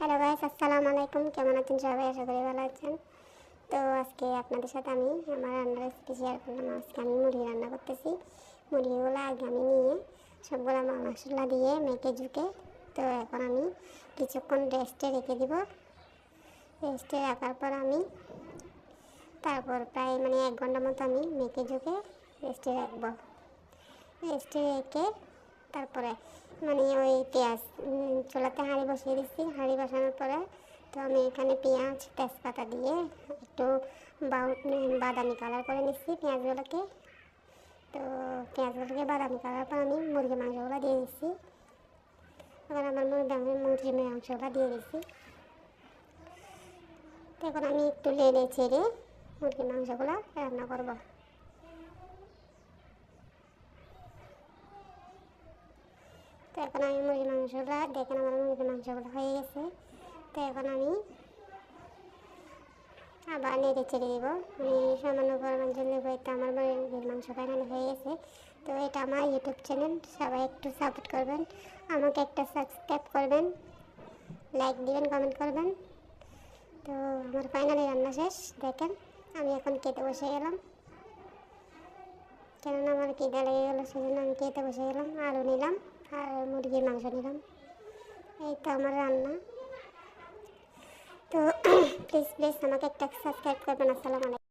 Hello guys, আসসালামু আলাইকুম। কেমন আছেন সবাই? আশা করি ভালো আছেন। তো আজকে আপনাদের সাথে আমি আমার রান্নার রেসিপি শেয়ার করলাম। আজকে আমি মুরগি রান্না করতেছি। মুরগিগুলো আগে আমি নিয়ে সবগুলো মশলা দিয়ে মেখে ঝুঁকে, তো এখন আমি কিছুক্ষণ রেস্টে রেখে দিব। রেস্টে রাখার পর আমি তারপর প্রায় 1 ঘন্টা মতো আমি মেখে ঝুঁকে রেস্টে রাখবো। রেস্টে রেখে তারপরে ওই পেঁয়াজ চুলাতে হাঁড়ি বসিয়ে দিচ্ছি। হাঁড়ি বসানোর পরে তো আমি এখানে পেঁয়াজ তেজপাতা দিয়ে একটু বাদামি কালার করে নিচ্ছি পেঁয়াজগুলোকে। তো পেঁয়াজগুলোকে বাদামি কালার পর আমি মুরগির মাংসগুলো দিয়ে দিচ্ছি। এবার আমার মুরগির মাংসগুলো দিয়ে দিচ্ছি। তো এখন আমি একটু নেড়ে ছেড়ে মুরগির মাংসগুলো রান্না করবো। তো এখন আমি মুরগির মাংসগুলো দেখেন, আমার মুরগির মাংসগুলো হয়ে গেছে। তো এখন আমি আবার নেড়ে চেড়ে দেবো। সামান্য পরিমাণ জন্য হয়তো আমার মুরগির মাংস ফাইনাল হয়ে গেছে। তো এটা আমার ইউটিউব চ্যানেল, সবাই একটু সাপোর্ট করবেন, আমাকে একটা সাবস্ক্রাইব করবেন, লাইক দিবেন, কমেন্ট করবেন। তো আমার ফাইনালি রান্না শেষ। দেখেন আমি এখন খেতে বসে গেলাম, কেননা আমার খিদে লেগে গেলো, সেজন্য আমি খেতে বসে গেলাম। আলু নিলাম আর মুরগির মাংস নিলাম। এই তো আমার রান্না। তো প্লিজ আমাকে একটা সাবস্ক্রাইব করবেন। আসসালামু আলাইকুম।